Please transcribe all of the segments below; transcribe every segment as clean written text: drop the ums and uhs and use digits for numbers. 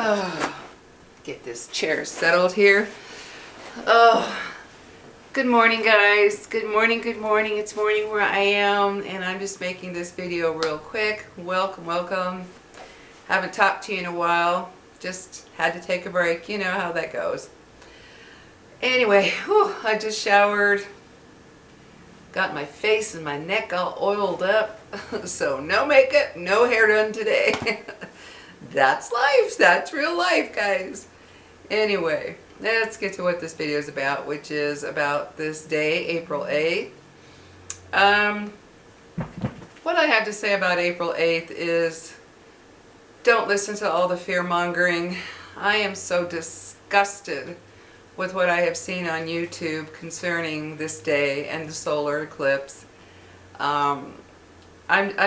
Oh, get this chair settled here. Oh, good morning, guys. Good morning, good morning. It's morning where I am, and I'm just making this video real quick. Welcome, welcome. Haven't talked to you in a while. Just had to take a break. You know how that goes. Anyway, whew, I just showered. Got my face and my neck all oiled up. So no makeup, no hair done today. That's life. That's real life, guys. Anyway, let's get to what this video is about, which is about this day, April 8th. What I have to say about April 8th is don't listen to all the fear-mongering. I am so disgusted with what I have seen on YouTube concerning this day and the solar eclipse. I'm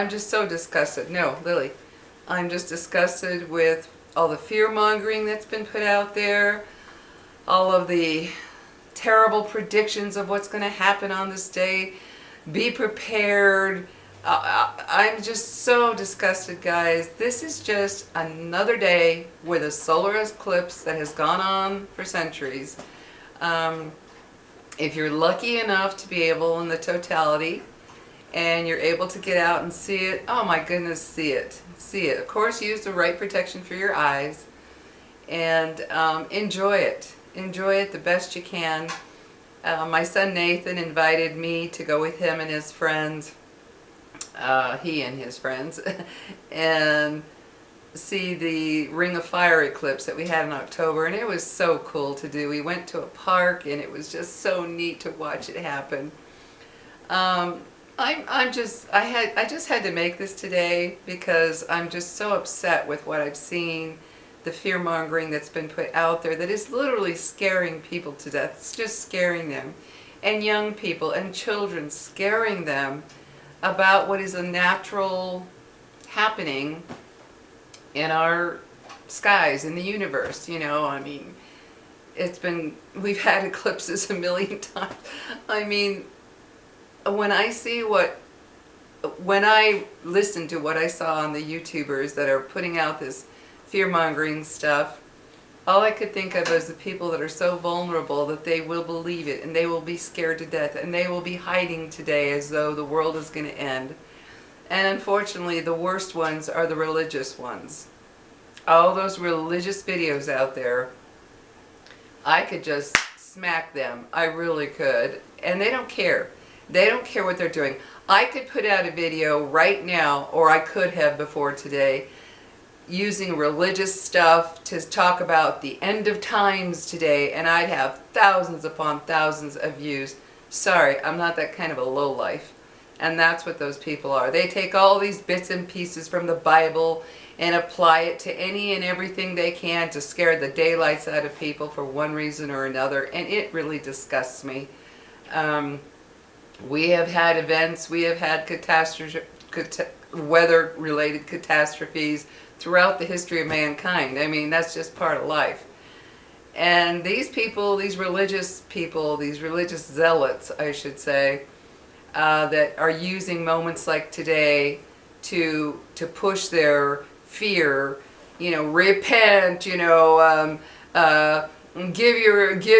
just so disgusted. No, Lily. I'm just disgusted with all the fear-mongering that's been put out there, all of the terrible predictions of what's going to happen on this day. Be prepared. I'm just so disgusted, guys. This is just another day with a solar eclipse that has gone on for centuries. If you're lucky enough to be able in the totality and you're able to get out and see it, oh my goodness, see it. See it. Of course, use the right protection for your eyes and enjoy it. Enjoy it the best you can. My son Nathan invited me to go with him and his friends, and see the Ring of Fire eclipse that we had in October, and it was so cool to do. We went to a park and it was just so neat to watch it happen. I just had to make this today because I'm just so upset with what I've seen, the fear-mongering that's been put out there that is literally scaring people to death. It's just scaring them, and young people and children, scaring them about what is a natural happening in our skies, in the universe. You know, I mean, we've had eclipses a million times. I mean, when I listen to what I saw on the YouTubers that are putting out this fear-mongering stuff, all I could think of is the people that are so vulnerable that they will believe it and they will be scared to death and they will be hiding today as though the world is going to end. And unfortunately, the worst ones are the religious ones. All those religious videos out there, I could just smack them. I really could. And they don't care. They don't care what they're doing. I could put out a video right now, or I could have before today, using religious stuff to talk about the end of times today, and I'd have thousands upon thousands of views. Sorry, I'm not that kind of a lowlife. And that's what those people are. They take all these bits and pieces from the Bible and apply it to any and everything they can to scare the daylights out of people for one reason or another, and it really disgusts me. We have had events, we have had weather-related catastrophes throughout the history of mankind. I mean, that's just part of life. And these people, these religious zealots, I should say, that are using moments like today to push their fear, you know, repent, you know, give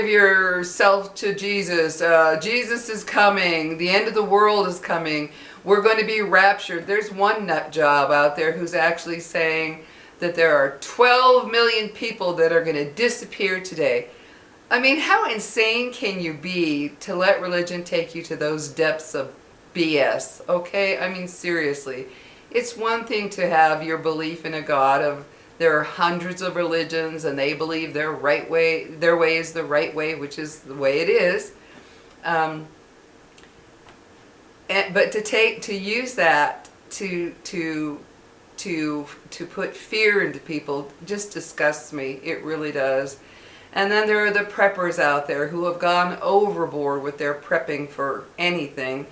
yourself to Jesus. Jesus is coming. The end of the world is coming. We're going to be raptured. There's one nut job out there who's actually saying that there are 12 million people that are going to disappear today. I mean, how insane can you be to let religion take you to those depths of BS? Okay? I mean, seriously. It's one thing to have your belief in a God of there are hundreds of religions and they believe their way is the right way, which is the way it is. But to use that to put fear into people just disgusts me. It really does. And then there are the preppers out there who have gone overboard with their prepping for anything.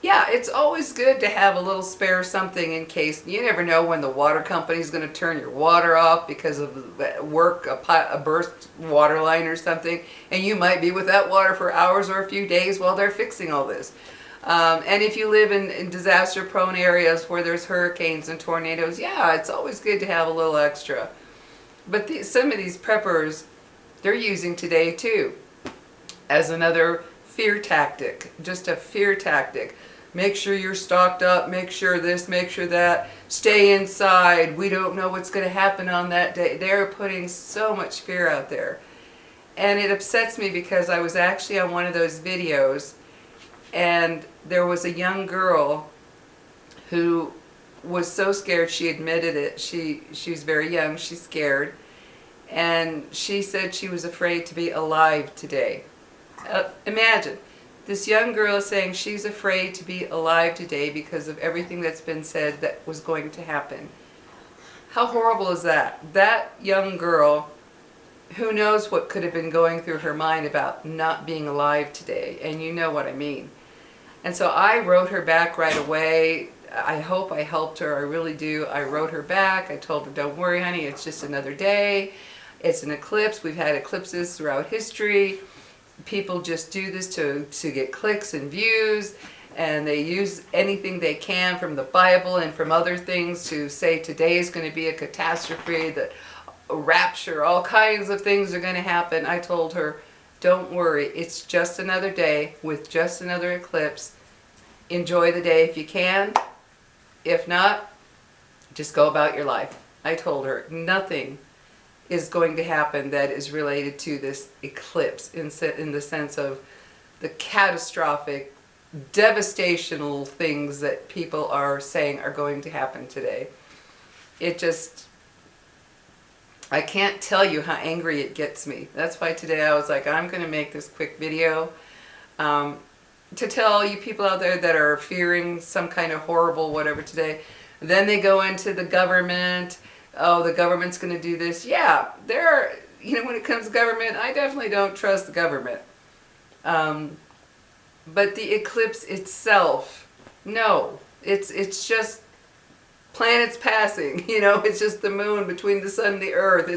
Yeah, it's always good to have a little spare something in case. You never know when the water company is going to turn your water off because of work, a burst water line or something, and you might be without water for hours or a few days while they're fixing all this. And if you live in disaster-prone areas where there's hurricanes and tornadoes, yeah, it's always good to have a little extra. But some of these preppers, they're using today too as another fear tactic, just a fear tactic. Make sure you're stocked up, make sure this, make sure that, stay inside, we don't know what's going to happen on that day. They're putting so much fear out there. And it upsets me because I was actually on one of those videos and there was a young girl who was so scared, she admitted it. She's very young, she's scared. And she said she was afraid to be alive today. Imagine, this young girl is saying she's afraid to be alive today because of everything that's been said that was going to happen. How horrible is that? That young girl, who knows what could have been going through her mind about not being alive today, and you know what I mean. And so I wrote her back right away. I hope I helped her, I really do. I wrote her back, I told her, don't worry honey, it's just another day. It's an eclipse, we've had eclipses throughout history. People just do this to get clicks and views, and they use anything they can from the Bible and from other things to say today is going to be a catastrophe, that a rapture, all kinds of things are going to happen. I told her, don't worry, it's just another day with just another eclipse. Enjoy the day if you can. If not, just go about your life. I told her nothing is going to happen that is related to this eclipse in the sense of the catastrophic, devastational things that people are saying are going to happen today. It just, I can't tell you how angry it gets me. That's why today I was like, I'm going to make this quick video to tell you people out there that are fearing some kind of horrible whatever today. Then they go into the government. Oh, the government's going to do this. Yeah, when it comes to government, I definitely don't trust the government. But the eclipse itself, no, it's just planets passing. It's just the moon between the sun and the earth.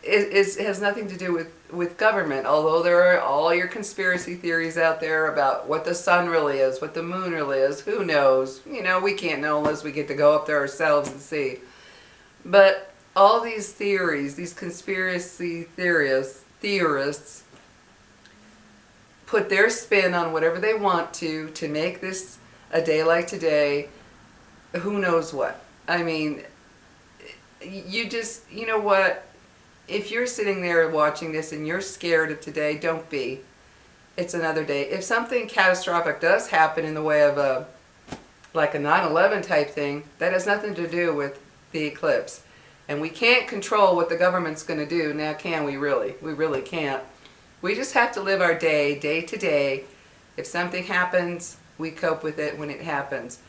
It has nothing to do with government, although there are all your conspiracy theories out there about what the sun really is, what the moon really is. Who knows? We can't know unless we get to go up there ourselves and see. But all these theories, these conspiracy theorists put their spin on whatever they want to make this a day like today, who knows what. I mean, you know what? If you're sitting there watching this and you're scared of today, don't be. It's another day. If something catastrophic does happen in the way of like a 9/11 type thing, that has nothing to do with the eclipse. And we can't control what the government's going to do. Now, can we really? We really can't. We just have to live our day to day. If something happens, we cope with it when it happens.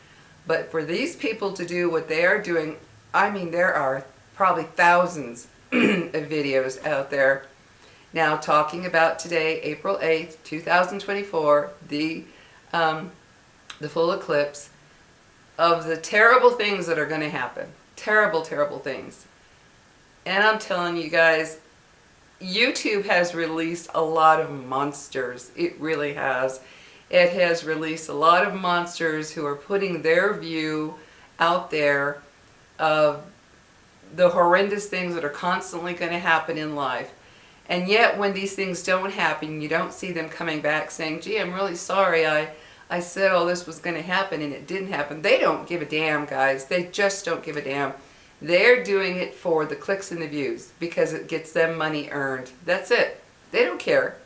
But for these people to do what they are doing, I mean, there are probably thousands of videos out there now talking about today, April 8th, 2024, the full eclipse, of the terrible things that are going to happen. Terrible, terrible things. And I'm telling you guys, YouTube has released a lot of monsters. It really has. It has released a lot of monsters who are putting their view out there of the horrendous things that are constantly going to happen in life. And yet when these things don't happen, you don't see them coming back saying, gee, I'm really sorry, I said all this was going to happen and it didn't happen. They don't give a damn, guys. They just don't give a damn. They're doing it for the clicks and the views because it gets them money earned. That's it. They don't care.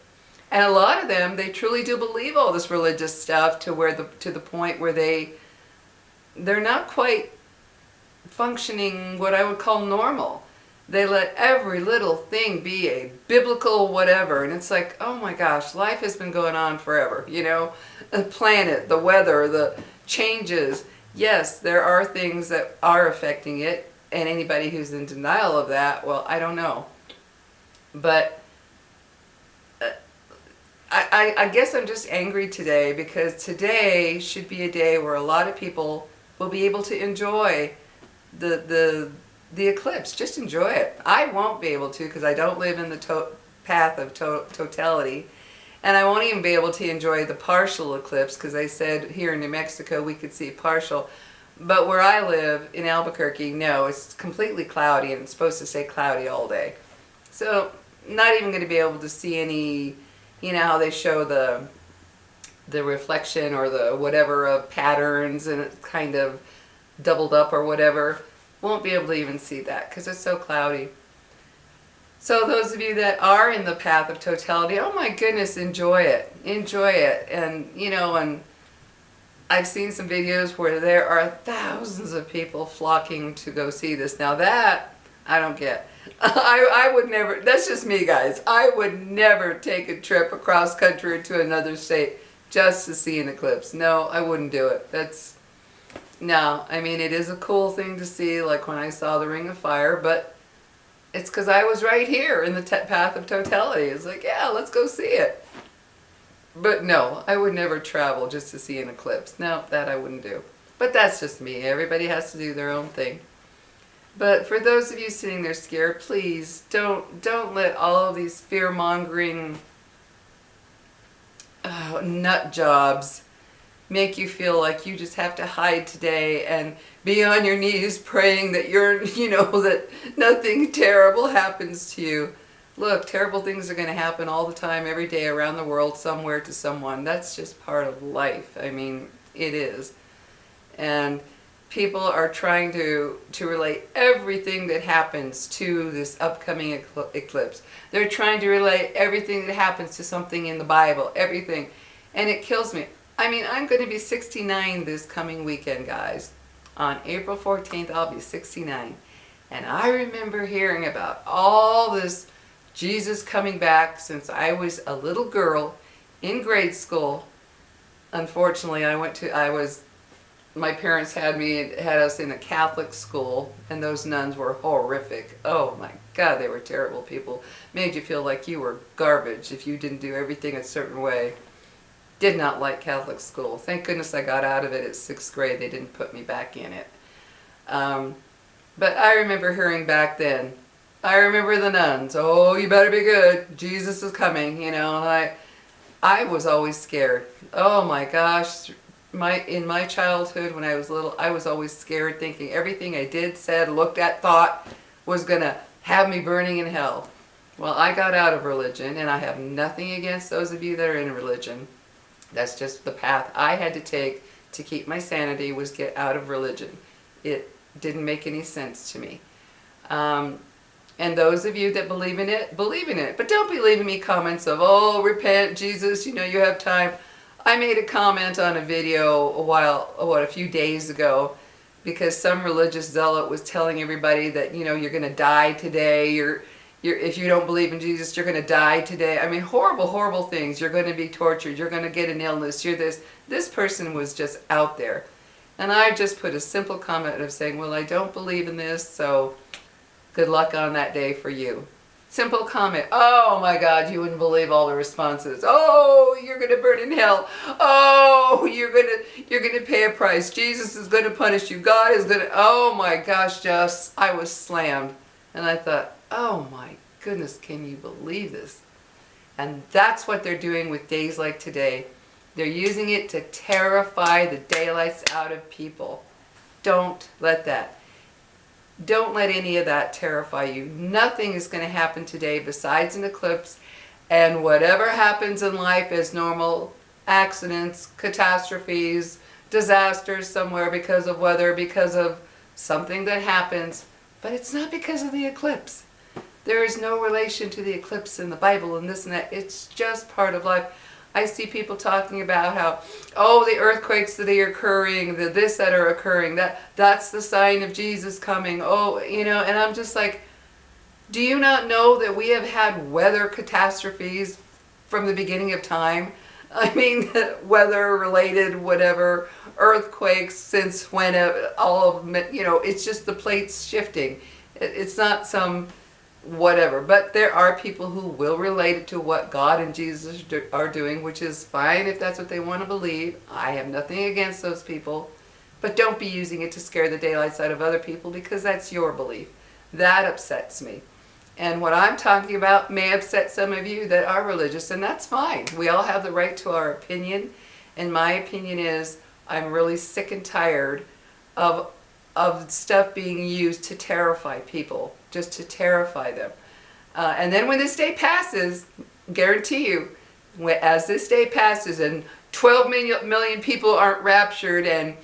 And a lot of them, they truly do believe all this religious stuff to the point where they're not quite functioning what I would call normal. They let every little thing be a biblical whatever, and it's like, oh my gosh, life has been going on forever, the planet, the weather, the changes. Yes, there are things that are affecting it, and anybody who's in denial of that, well, I don't know. But I guess I'm just angry today because today should be a day where a lot of people will be able to enjoy the eclipse. Just enjoy it. I won't be able to because I don't live in the path of totality. And I won't even be able to enjoy the partial eclipse because they said here in New Mexico we could see partial. But where I live in Albuquerque, no, it's completely cloudy and it's supposed to stay cloudy all day. So not even going to be able to see any, you know how they show the reflection or the whatever of patterns and it's kind of doubled up or whatever. Won't be able to even see that because it's so cloudy. So those of you that are in the path of totality, oh my goodness, enjoy it. Enjoy it. And, you know, and I've seen some videos where there are thousands of people flocking to go see this. Now that, I don't get. I would never, that's just me guys, I would never take a trip across country to another state just to see an eclipse. No, I wouldn't do it. No, I mean it is a cool thing to see, like when I saw the Ring of Fire, but it's because I was right here in the path of totality. It's like, yeah, let's go see it. But no, I would never travel just to see an eclipse. No, that I wouldn't do. But that's just me. Everybody has to do their own thing. But for those of you sitting there scared, please don't let all of these fear-mongering nut jobs make you feel like you just have to hide today and be on your knees praying that that nothing terrible happens to you. Look, terrible things are going to happen all the time, every day around the world, somewhere to someone. That's just part of life. I mean, it is. And people are trying to relate everything that happens to this upcoming eclipse. They're trying to relate everything that happens to something in the Bible, everything. And it kills me. I mean, I'm going to be 69 this coming weekend, guys. On April 14th, I'll be 69. And I remember hearing about all this Jesus coming back since I was a little girl in grade school. Unfortunately, my parents had us in a Catholic school, and those nuns were horrific. Oh my God, they were terrible people. Made you feel like you were garbage if you didn't do everything a certain way. Did not like Catholic school. Thank goodness I got out of it at 6th grade. They didn't put me back in it. But I remember hearing back then, I remember the nuns, oh, you better be good, Jesus is coming, you know, and I was always scared. Oh my gosh, in my childhood when I was little, I was always scared, thinking everything I did, said, looked at, thought was going to have me burning in hell. Well, I got out of religion, and I have nothing against those of you that are in religion. That's just the path I had to take to keep my sanity, was get out of religion. It didn't make any sense to me. And those of you that believe in it, believe in it. But don't be leaving me comments of, oh, repent, Jesus, you know, you have time. I made a comment on a video a few days ago, because some religious zealot was telling everybody that, you know, you're going to die today. If you don't believe in Jesus, you're going to die today. I mean, horrible, horrible things. You're going to be tortured. You're going to get an illness. You're this. This person was just out there. And I just put a simple comment of saying, well, I don't believe in this, so good luck on that day for you. Simple comment. Oh my God, you wouldn't believe all the responses. Oh, you're going to burn in hell. Oh, you're going to pay a price. Jesus is going to punish you. God is going to, oh my gosh, Jess, I was slammed. And I thought, oh my goodness, can you believe this? And that's what they're doing with days like today. They're using it to terrify the daylights out of people. Don't let that. Don't let any of that terrify you. Nothing is going to happen today besides an eclipse, and whatever happens in life is normal accidents, catastrophes, disasters somewhere because of weather, because of something that happens, but it's not because of the eclipse. There is no relation to the eclipse in the Bible and this and that. It's just part of life. I see people talking about how, oh, the earthquakes that are occurring, the this that are occurring, that's the sign of Jesus coming. Oh, you know, and I'm just like, do you not know that we have had weather catastrophes from the beginning of time? I mean, weather-related, whatever, earthquakes since when all of them, you know, it's just the plates shifting. It's not some whatever, but there are people who will relate it to what God and Jesus are doing, which is fine if that's what they want to believe. I have nothing against those people, but don't be using it to scare the daylights out of other people, because that's your belief. That upsets me. And what I'm talking about may upset some of you that are religious, and that's fine. We all have the right to our opinion, and my opinion is I'm really sick and tired of stuff being used to terrify people, just to terrify them. And then when this day passes, guarantee you, as this day passes and 12 million people aren't raptured and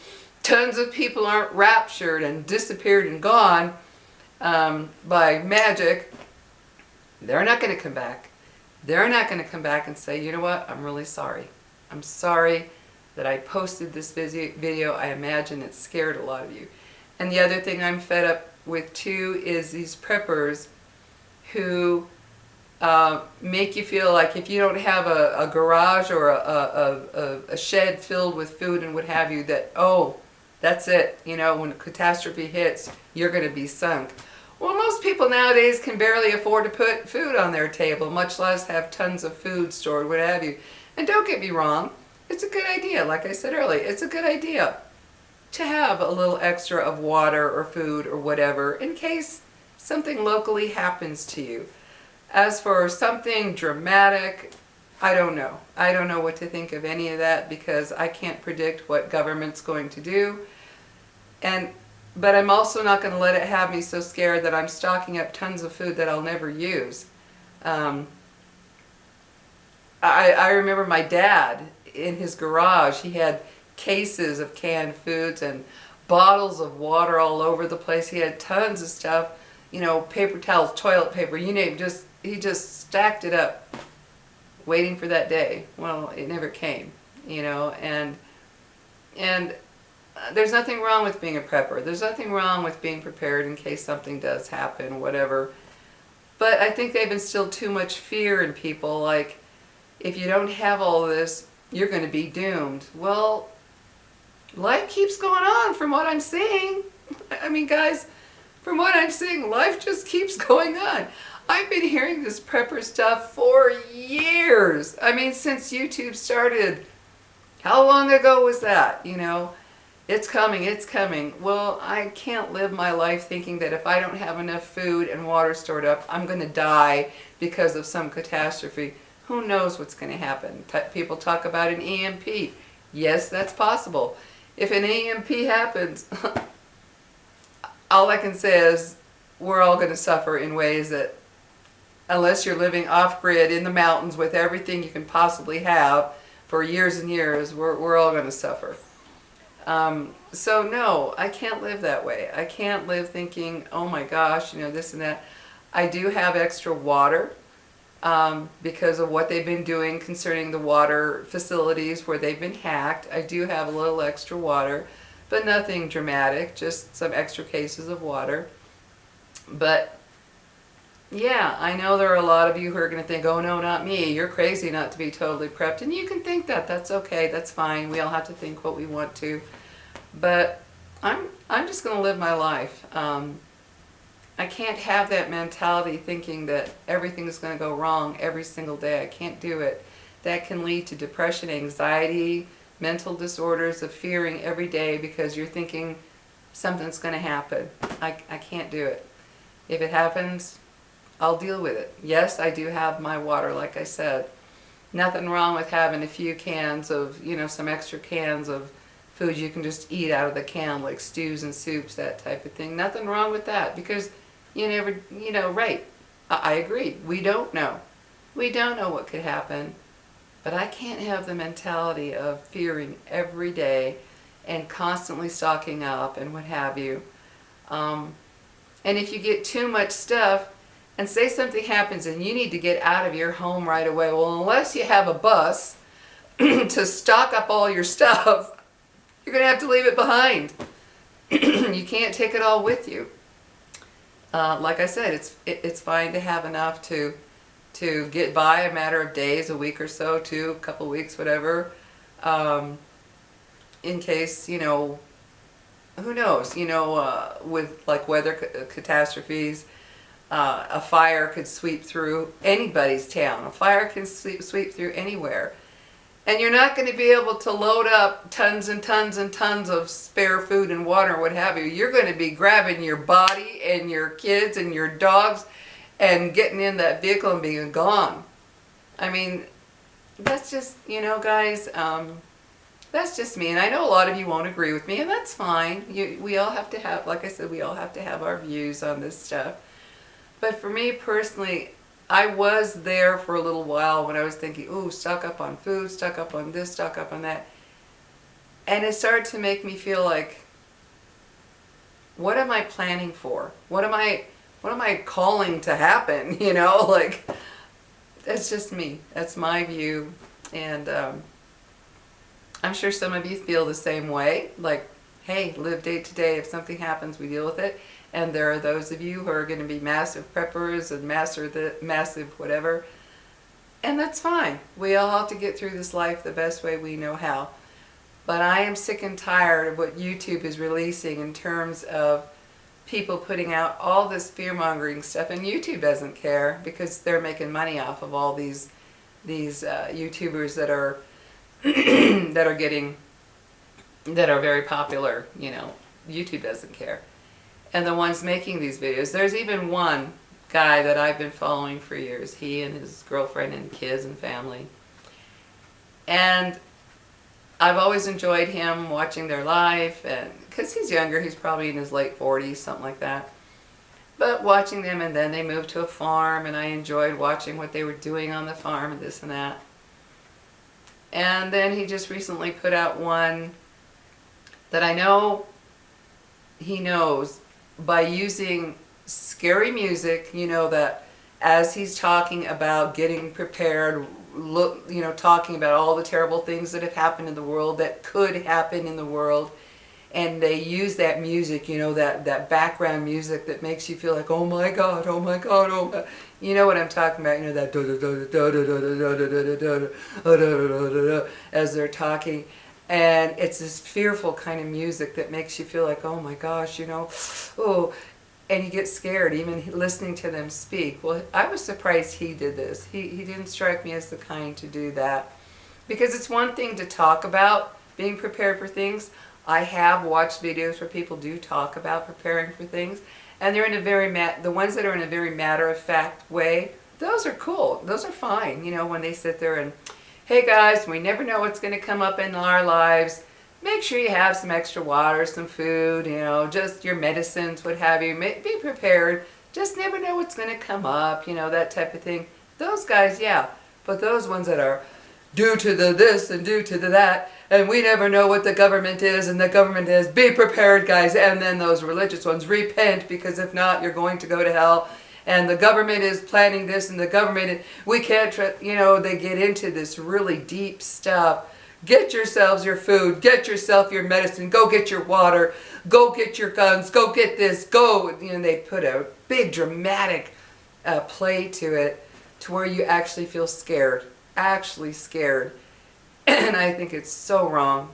tons of people aren't raptured and disappeared and gone by magic, they're not going to come back. They're not going to come back and say, you know what, I'm really sorry. I'm sorry that I posted this video. I imagine it scared a lot of you. And the other thing I'm fed up with too is these preppers who make you feel like if you don't have a garage or a shed filled with food and what have you, that, oh, that's it. You know, when a catastrophe hits, you're going to be sunk. Well, most people nowadays can barely afford to put food on their table, much less have tons of food stored, what have you. And don't get me wrong, it's a good idea. Like I said earlier, it's a good idea to have a little extra of water or food or whatever in case something locally happens to you. As for something dramatic, I don't know. I don't know what to think of any of that because I can't predict what government's going to do. But I'm also not going to let it have me so scared that I'm stocking up tons of food that I'll never use. I remember my dad in his garage, he had cases of canned foods and bottles of water all over the place. He had tons of stuff, you know, paper towels, toilet paper, you name it. He just stacked it up, waiting for that day. Well, it never came, you know, and there's nothing wrong with being a prepper. There's nothing wrong with being prepared in case something does happen, whatever. But I think they've instilled too much fear in people, like, if you don't have all this, you're going to be doomed. Well, life keeps going on from what I'm seeing. I mean, guys, from what I'm seeing, life just keeps going on. I've been hearing this prepper stuff for years. I mean, since YouTube started. How long ago was that, you know? It's coming, it's coming. Well, I can't live my life thinking that if I don't have enough food and water stored up, I'm going to die because of some catastrophe. Who knows what's going to happen? People talk about an EMP. Yes, that's possible. If an EMP happens, all I can say is we're all going to suffer in ways that, unless you're living off-grid in the mountains with everything you can possibly have for years and years, we're all going to suffer. So no, I can't live that way. I can't live thinking, oh my gosh, you know, this and that. I do have extra water because of what they've been doing concerning the water facilities where they've been hacked. I do have a little extra water, but nothing dramatic, just some extra cases of water. But yeah, I know there are a lot of you who are going to think, oh no, not me, you're crazy not to be totally prepped. And you can think that, that's okay, that's fine. We all have to think what we want to. But I'm just going to live my life. I can't have that mentality thinking that everything is going to go wrong every single day. I can't do it. That can lead to depression, anxiety, mental disorders of fearing every day because you're thinking something's going to happen. I can't do it. If it happens, I'll deal with it. Yes, I do have my water, like I said. Nothing wrong with having a few cans of, you know, some extra cans of food you can just eat out of the can, like stews and soups, that type of thing. Nothing wrong with that because you never, you know, right. I agree. We don't know. We don't know what could happen. But I can't have the mentality of fearing every day and constantly stocking up and what have you. And if you get too much stuff, and say something happens and you need to get out of your home right away, well, unless you have a bus to stock up all your stuff, you're going to have to leave it behind. You can't take it all with you. Like I said, it's fine to have enough to get by a matter of days, a week or so, a couple weeks, whatever, in case, you know, who knows, you know, with like weather catastrophes, a fire could sweep through anybody's town. A fire can sweep through anywhere. And you're not going to be able to load up tons and tons and tons of spare food and water or what have you. You're going to be grabbing your body and your kids and your dogs and getting in that vehicle and being gone. I mean, that's just, you know, guys, That's just me, and I know a lot of you won't agree with me, and that's fine. We all have to have, like I said, we all have to have our views on this stuff. But for me personally, I was there for a little while when I was thinking, ooh, stock up on food, stock up on this, stock up on that. And it started to make me feel like, what am I planning for? What am I calling to happen? You know, like, that's just me. That's my view. And I'm sure some of you feel the same way. Like, hey, live day to day. If something happens, we deal with it. And there are those of you who are going to be massive preppers and massive whatever. And that's fine. We all have to get through this life the best way we know how. But I am sick and tired of what YouTube is releasing in terms of people putting out all this fear-mongering stuff. And YouTube doesn't care because they're making money off of all these YouTubers that are that are very popular. You know, YouTube doesn't care. And the ones making these videos, there's even one guy that I've been following for years. He and his girlfriend and kids and family. And I've always enjoyed him, watching their life, and because he's younger, he's probably in his late 40s, something like that. But watching them, and then they moved to a farm, and I enjoyed watching what they were doing on the farm and this and that. And then he just recently put out one that I know he knows by using scary music, you know, that as he's talking about getting prepared, you know, talking about all the terrible things that have happened in the world, that could happen in the world, and they use that music, you know, that background music that makes you feel like, oh my God, oh my God, oh my, you know what I'm talking about, you know, that as they're talking. And it's this fearful kind of music that makes you feel like, oh my gosh, you know, oh, and you get scared even listening to them speak. Well, I was surprised he did this. He didn't strike me as the kind to do that. Because it's one thing to talk about being prepared for things. I have watched videos where people do talk about preparing for things, and they're in a very the ones that are in a very matter-of-fact way, those are cool. Those are fine, you know, when they sit there and, hey guys, we never know what's going to come up in our lives. Make sure you have some extra water, some food, you know, just your medicines, what have you. Be prepared. Just never know what's going to come up, you know, that type of thing. Those guys, yeah. But those ones that are due to the this and due to the that, and we never know what the government is, and the government is, be prepared, guys. And then those religious ones, repent, because if not, you're going to go to hell. And the government is planning this, and the government, we can't, you know, they get into this really deep stuff. Get yourselves your food, get yourself your medicine, go get your water, go get your guns, go get this, go. You know, they put a big dramatic play to it to where you actually feel scared, actually scared. And I think it's so wrong.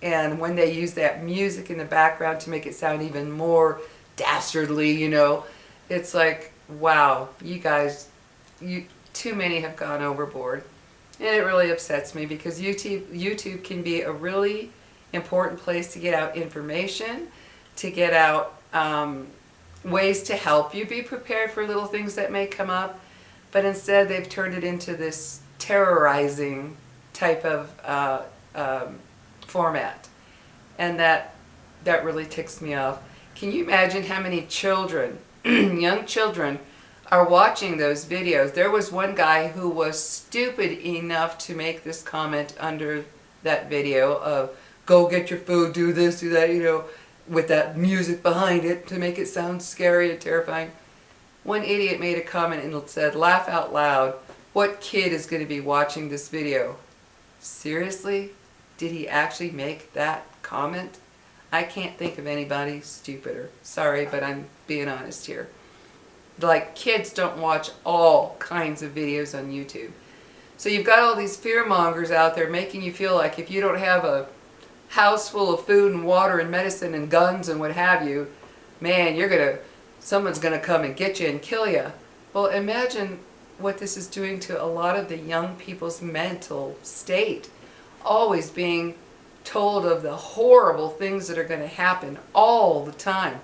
And when they use that music in the background to make it sound even more dastardly, you know, it's like, wow, you guys, too many have gone overboard. And it really upsets me because YouTube can be a really important place to get out information, to get out ways to help you be prepared for little things that may come up. But instead they've turned it into this terrorizing type of format. And that really ticks me off. Can you imagine how many children, young children, are watching those videos? There was one guy who was stupid enough to make this comment under that video of, go get your food, do this, do that, you know, with that music behind it to make it sound scary and terrifying. One idiot made a comment and it said, laugh out loud, what kid is going to be watching this video? Seriously? Did he actually make that comment? I can't think of anybody stupider. Sorry, but I'm being honest here. Like, kids don't watch all kinds of videos on YouTube. So you've got all these fear mongers out there making you feel like if you don't have a house full of food and water and medicine and guns and what have you, man, someone's gonna come and get you and kill you. Well, imagine what this is doing to a lot of the young people's mental state. Always being told of the horrible things that are going to happen all the time.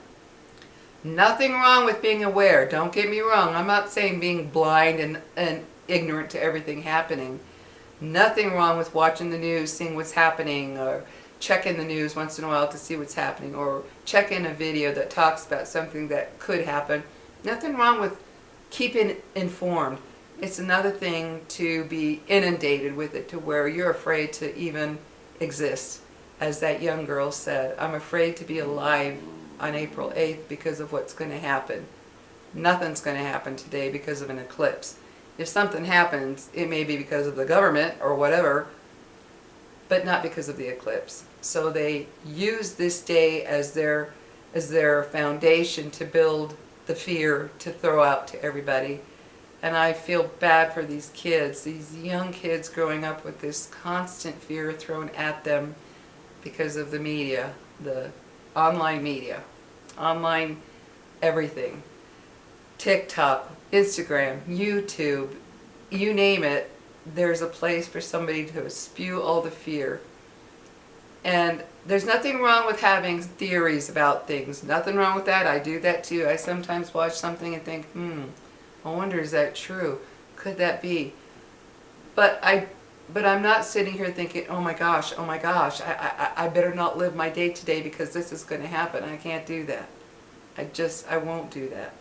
Nothing wrong with being aware, don't get me wrong. I'm not saying being blind and ignorant to everything happening. Nothing wrong with watching the news, seeing what's happening, or checking the news once in a while to see what's happening, or checking a video that talks about something that could happen. Nothing wrong with keeping informed. It's another thing to be inundated with it to where you're afraid to even exist. As that young girl said, I'm afraid to be alive on April 8th because of what's going to happen. Nothing's going to happen today because of an eclipse. If something happens, it may be because of the government or whatever, but not because of the eclipse. So they use this day as their foundation to build the fear to throw out to everybody. And I feel bad for these kids, these young kids growing up with this constant fear thrown at them because of the media, the online media, online everything. TikTok, Instagram, YouTube, you name it, there's a place for somebody to spew all the fear. And there's nothing wrong with having theories about things. Nothing wrong with that. I do that too. I sometimes watch something and think, I wonder, is that true? Could that be? But I'm not sitting here thinking, oh my gosh, I better not live my day today because this is going to happen. I can't do that. I won't do that.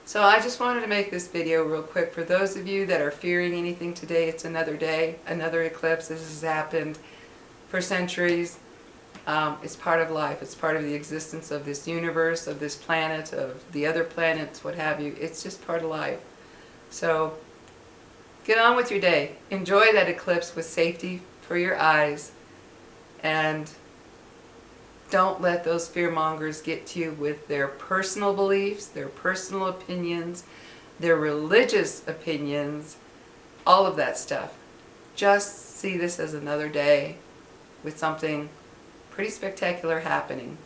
So I just wanted to make this video real quick. For those of you that are fearing anything today, it's another day, another eclipse. This has happened for centuries. It's part of life. It's part of the existence of this universe, of this planet, of the other planets, what have you. It's just part of life. So get on with your day. Enjoy that eclipse with safety for your eyes. And don't let those fearmongers get to you with their personal beliefs, their personal opinions, their religious opinions, all of that stuff. Just see this as another day with something pretty spectacular happening.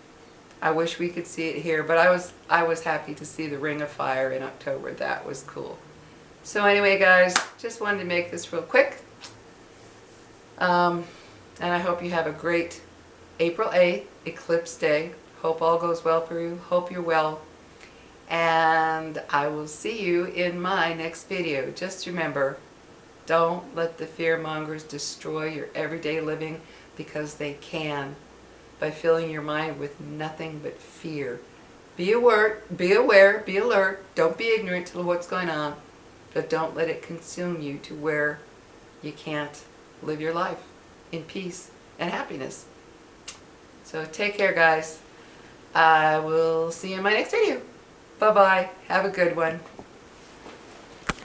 I wish we could see it here, but I was happy to see the Ring of Fire in October. That was cool. So anyway, guys, just wanted to make this real quick. And I hope you have a great April 8th, Eclipse Day. Hope all goes well for you. Hope you're well. And I will see you in my next video. Just remember, don't let the fearmongers destroy your everyday living, because they can, by filling your mind with nothing but fear. Be aware, be alert. Don't be ignorant to what's going on, but don't let it consume you to where you can't live your life in peace and happiness. So take care, guys. I will see you in my next video. Bye-bye. Have a good one.